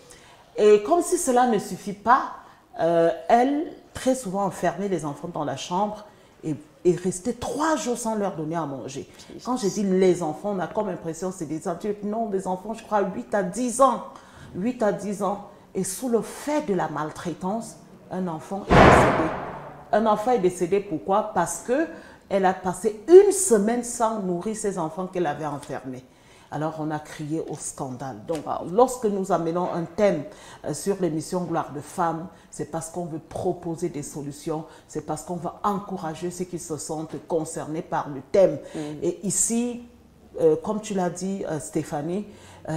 Et comme si cela ne suffit pas, elle, très souvent, enfermait les enfants dans la chambre et restait 3 jours sans leur donner à manger. Quand je dis les enfants, on a comme l'impression que c'est des adultes. Non, des enfants, je crois, 8 à 10 ans. 8 à 10 ans. Et sous le fait de la maltraitance, un enfant est décédé. Un enfant est décédé, pourquoi? Parce qu'elle a passé 1 semaine sans nourrir ses enfants qu'elle avait enfermés. Alors, on a crié au scandale. Donc, lorsque nous amenons un thème sur l'émission Gloire de femmes, c'est parce qu'on veut proposer des solutions, c'est parce qu'on va encourager ceux qui se sentent concernés par le thème. Et ici, comme tu l'as dit, Stéphanie,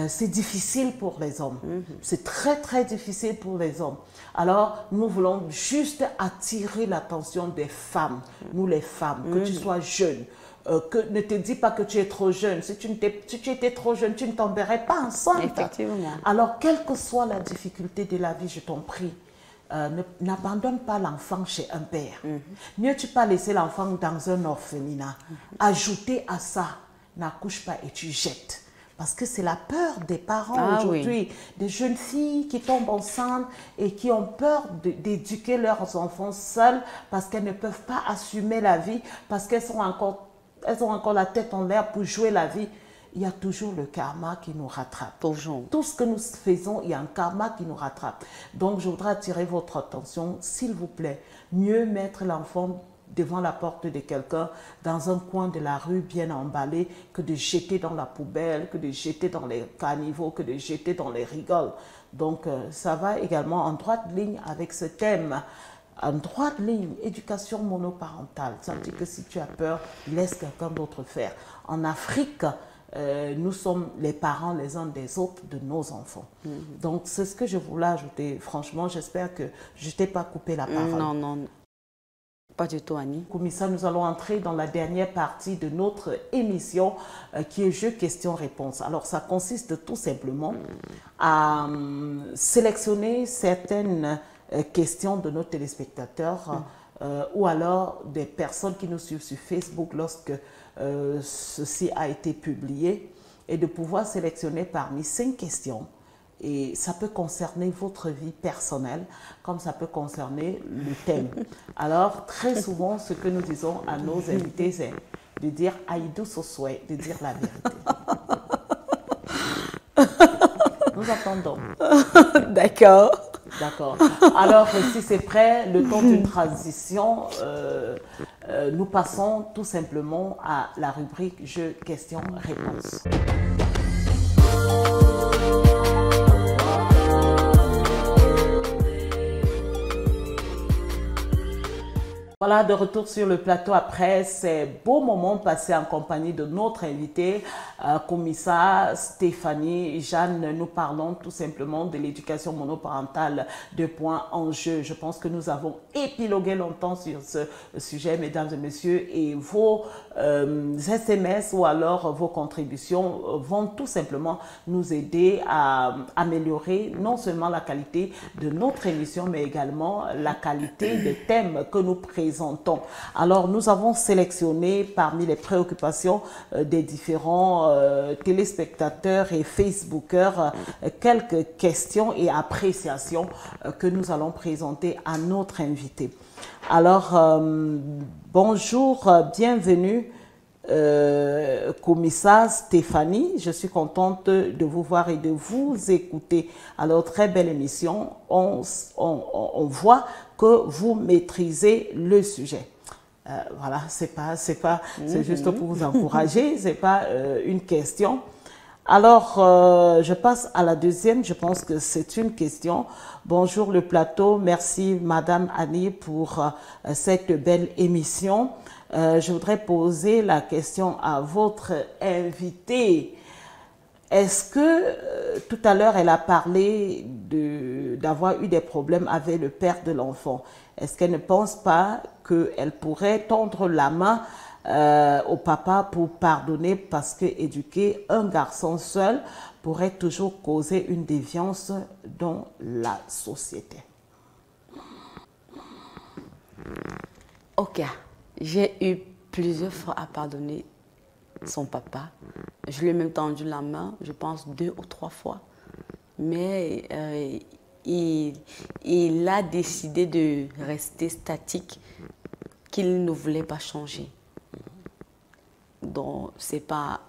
c'est difficile pour les hommes. C'est très, très difficile pour les hommes. Alors, nous voulons juste attirer l'attention des femmes, nous les femmes, que tu sois jeune. Que ne te dis pas que tu es trop jeune. Si tu étais trop jeune, tu ne tomberais pas enceinte.
Effectivement.
Alors, quelle que soit la difficulté de la vie, je t'en prie, n'abandonne pas l'enfant chez un père. Mieux tu pas laisser l'enfant dans un orphelinat. Ajouter à ça, n'accouche pas et tu jettes. Parce que c'est la peur des parents aujourd'hui, des jeunes filles qui tombent enceintes et qui ont peur d'éduquer leurs enfants seuls parce qu'elles ne peuvent pas assumer la vie, parce qu'elles ont encore la tête en l'air pour jouer la vie. Il y a toujours le karma qui nous rattrape.
Toujours.
Tout ce que nous faisons, il y a un karma qui nous rattrape. Donc, je voudrais attirer votre attention, s'il vous plaît, mieux mettre l'enfant devant la porte de quelqu'un, dans un coin de la rue bien emballé, que de jeter dans la poubelle, que de jeter dans les caniveaux, que de jeter dans les rigoles. Donc, ça va également en droite ligne avec ce thème. En droite ligne, éducation monoparentale. Ça veut dire que si tu as peur, laisse quelqu'un d'autre faire. En Afrique, nous sommes les parents les uns des autres de nos enfants. Donc, c'est ce que je voulais ajouter. Franchement, j'espère que je ne t'ai pas coupé la parole.
Non, non. Pas du tout, Annie.
Koumissa, nous allons entrer dans la dernière partie de notre émission qui est jeu questions-réponses. Alors, ça consiste tout simplement à sélectionner certaines questions de nos téléspectateurs ou alors des personnes qui nous suivent sur Facebook lorsque ceci a été publié et de pouvoir sélectionner parmi 5 questions. Et ça peut concerner votre vie personnelle, comme ça peut concerner le thème. Alors, très souvent, ce que nous disons à nos invités, c'est de dire « Aïdou Sosoué », de dire la vérité. Nous attendons.
D'accord.
D'accord. Alors, si c'est prêt, le temps d'une transition, nous passons tout simplement à la rubrique « Jeux, questions, réponses ». Voilà, de retour sur le plateau après ces beaux moments passés en compagnie de notre invité, Koumissa, Stéphanie, Jeanne. Nous parlons tout simplement de l'éducation monoparentale, 2 points en jeu. Je pense que nous avons épilogué longtemps sur ce sujet, mesdames et messieurs, et vos SMS ou alors vos contributions vont tout simplement nous aider à améliorer non seulement la qualité de notre émission, mais également la qualité des thèmes que nous présentons. Alors, nous avons sélectionné parmi les préoccupations des différents téléspectateurs et Facebookers quelques questions et appréciations que nous allons présenter à notre invité. Alors, bonjour, bienvenue, commissaire Stéphanie. Je suis contente de vous voir et de vous écouter. Alors, très belle émission. On voit que vous maîtrisez le sujet. Voilà, c'est juste pour vous encourager, c'est pas une question. Alors, je passe à la deuxième. Je pense que c'est une question. Bonjour le plateau. Merci Madame Annie pour cette belle émission. Je voudrais poser la question à votre invitée. Est-ce que tout à l'heure, elle a parlé d'avoir eu des problèmes avec le père de l'enfant? Est-ce qu'elle ne pense pas qu'elle pourrait tendre la main au papa pour pardonner, parce que éduquer un garçon seul pourrait toujours causer une déviance dans la société?
Ok, j'ai eu plusieurs fois à pardonner son papa. Je lui ai même tendu la main, je pense 2 ou 3 fois. Mais il a décidé de rester statique, qu'il ne voulait pas changer. Donc, c'est pas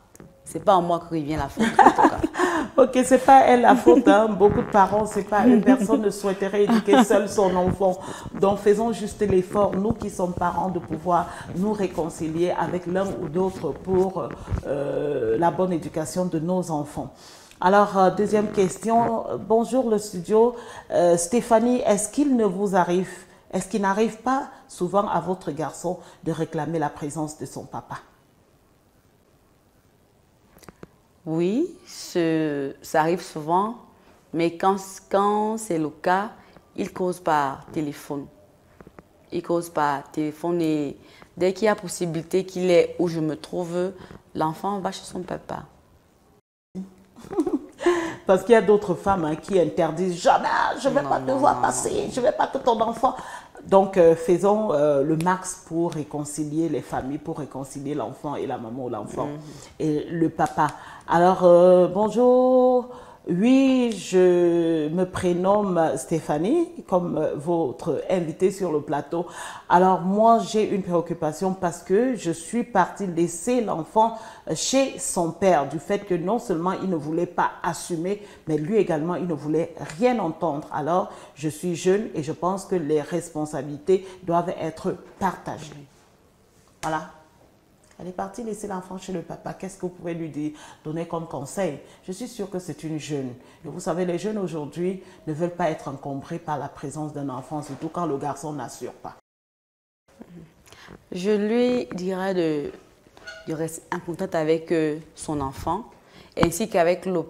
à moi que revient la faute, en tout cas.
Ok, c'est pas elle la faute, hein. Beaucoup de parents, c'est pas une personne ne souhaiterait éduquer seul son enfant. Donc, faisons juste l'effort, nous qui sommes parents, de pouvoir nous réconcilier avec l'un ou l'autre pour la bonne éducation de nos enfants. Alors, deuxième question. Bonjour le studio. Stéphanie, est-ce qu'il n'arrive pas souvent à votre garçon de réclamer la présence de son papa?
Oui, ça arrive souvent, mais quand c'est le cas, il cause par téléphone. Il cause par téléphone et dès qu'il y a possibilité qu'il est où je me trouve, l'enfant va chez son papa.
Parce qu'il y a d'autres femmes qui interdisent jamais, je ne vais pas te voir passer, je ne vais pas que ton enfant. Donc, faisons le max pour réconcilier les familles, pour réconcilier l'enfant et la maman ou l'enfant et le papa. Alors, bonjour. Oui, je me prénomme Stéphanie, comme votre invitée sur le plateau. Alors, moi, j'ai une préoccupation parce que je suis partie laisser l'enfant chez son père, du fait que non seulement il ne voulait pas assumer, mais lui également, il ne voulait rien entendre. Alors, je suis jeune et je pense que les responsabilités doivent être partagées. Voilà. Elle est partie laisser l'enfant chez le papa. Qu'est-ce que vous pouvez lui donner comme conseil? Je suis sûre que c'est une jeune. Et vous savez, les jeunes aujourd'hui ne veulent pas être encombrés par la présence d'un enfant, surtout quand le garçon n'assure pas.
Je lui dirais de rester en contact avec son enfant, ainsi qu'avec le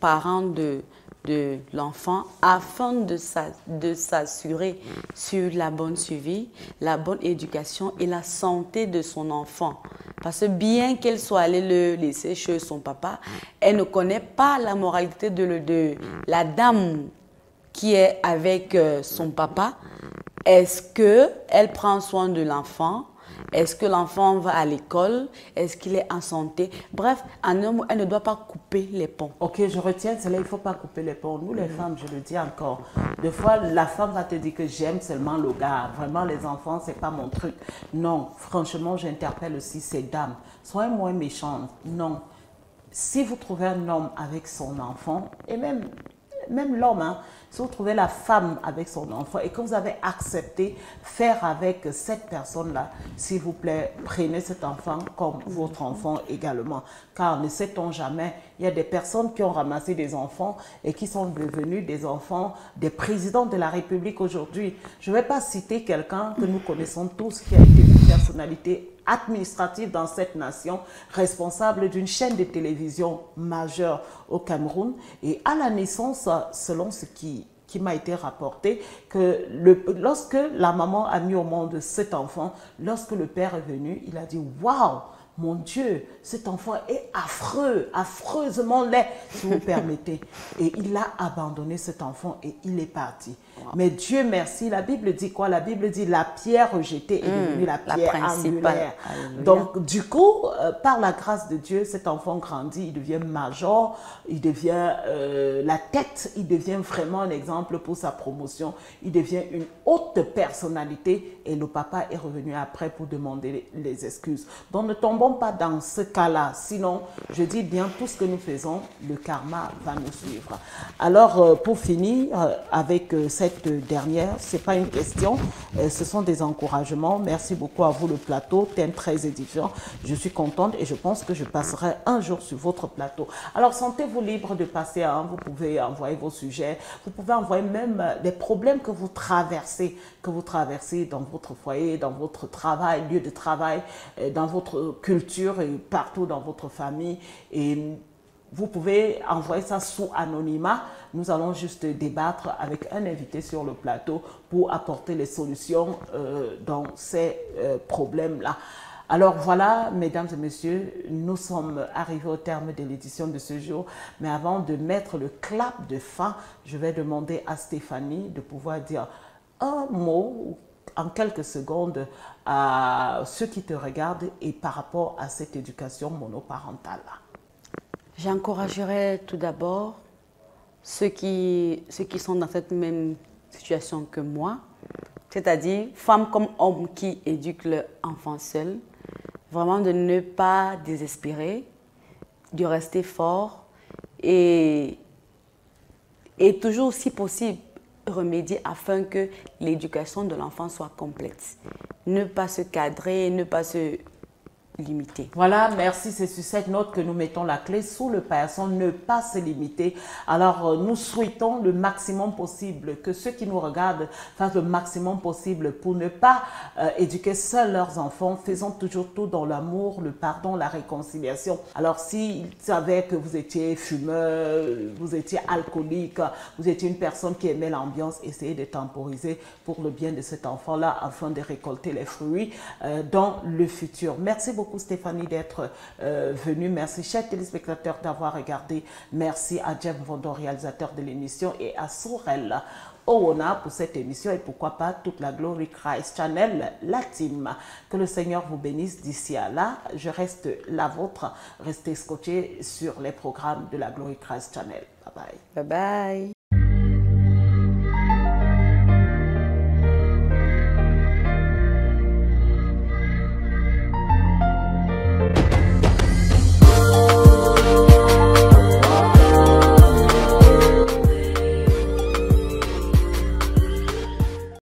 parent de l'enfant, afin de s'assurer sur la bonne suivi, la bonne éducation et la santé de son enfant. Parce que bien qu'elle soit allée le laisser chez son papa, elle ne connaît pas la moralité de la dame qui est avec son papa. Est-ce qu'elle prend soin de l'enfant? Est-ce que l'enfant va à l'école? Est-ce qu'il est en santé? Bref, en un mot, elle ne doit pas couper les ponts.
Ok, je retiens cela, il ne faut pas couper les ponts. Nous, les femmes, je le dis encore, des fois, la femme va te dire que j'aime seulement le gars. Vraiment, les enfants, ce n'est pas mon truc. Non, franchement, j'interpelle aussi ces dames. Soyez moins méchantes. Non. Si vous trouvez un homme avec son enfant, et même l'homme, hein, si vous trouvez la femme avec son enfant et que vous avez accepté faire avec cette personne-là, s'il vous plaît, prenez cet enfant comme votre enfant également. Car ne sait-on jamais, il y a des personnes qui ont ramassé des enfants et qui sont devenus des enfants des présidents de la République aujourd'hui. Je ne vais pas citer quelqu'un que nous connaissons tous qui a été une personnalité administrative dans cette nation, responsable d'une chaîne de télévision majeure au Cameroun. Et à la naissance, selon ce qui m'a été rapporté, que lorsque la maman a mis au monde cet enfant, lorsque le père est venu, il a dit « Waouh, mon Dieu, cet enfant est affreux, affreusement laid, si vous permettez. » Et il a abandonné cet enfant et il est parti. Mais Dieu merci, la Bible dit quoi? La Bible dit la pierre rejetée est devenue la pierre angulaire. Donc, du coup, par la grâce de Dieu, cet enfant grandit, il devient major, il devient la tête, il devient vraiment un exemple pour sa promotion, il devient une haute personnalité et le papa est revenu après pour demander les excuses. Donc, ne tombons pas dans ce cas-là, sinon, je dis bien, tout ce que nous faisons, le karma va nous suivre. Alors, pour finir avec cette dernière, ce n'est pas une question, ce sont des encouragements. Merci beaucoup à vous le plateau, thème très édifiant. Je suis contente et je pense que je passerai un jour sur votre plateau. Alors, sentez-vous libre de passer à un, vous pouvez envoyer vos sujets, vous pouvez envoyer même des problèmes que vous traversez dans votre foyer, dans votre travail, lieu de travail, dans votre culture et partout dans votre famille. Et vous pouvez envoyer ça sous anonymat. Nous allons juste débattre avec un invité sur le plateau pour apporter les solutions dans ces problèmes-là. Alors voilà, mesdames et messieurs, nous sommes arrivés au terme de l'édition de ce jour. Mais avant de mettre le clap de fin, je vais demander à Stéphanie de pouvoir dire un mot en quelques secondes à ceux qui te regardent et par rapport à cette éducation monoparentale.
J'encouragerais tout d'abord ceux qui sont dans cette même situation que moi, c'est-à-dire femmes comme hommes qui éduquent leurs enfants seuls, vraiment de ne pas désespérer, de rester fort et toujours, si possible, remédier afin que l'éducation de l'enfant soit complète. Ne pas se cadrer, ne pas se limiter.
Voilà, merci. C'est sur cette note que nous mettons la clé sous le paillasson, ne pas se limiter. Alors, nous souhaitons le maximum possible que ceux qui nous regardent fassent le maximum possible pour ne pas éduquer seuls leurs enfants. Faisons toujours tout dans l'amour, le pardon, la réconciliation. Alors, s'ils savaient que vous étiez fumeur, vous étiez alcoolique, vous étiez une personne qui aimait l'ambiance, essayez de temporiser pour le bien de cet enfant-là afin de récolter les fruits dans le futur. Merci beaucoup Stéphanie d'être venue. Merci chers téléspectateurs d'avoir regardé. Merci à Jeff Vondon, réalisateur de l'émission, et à Sorel Owona pour cette émission et pourquoi pas toute la Glory Christ Channel, la team. Que le Seigneur vous bénisse d'ici à là. Je reste la vôtre. Restez scotchés sur les programmes de la Glory Christ Channel. Bye bye.
Bye bye.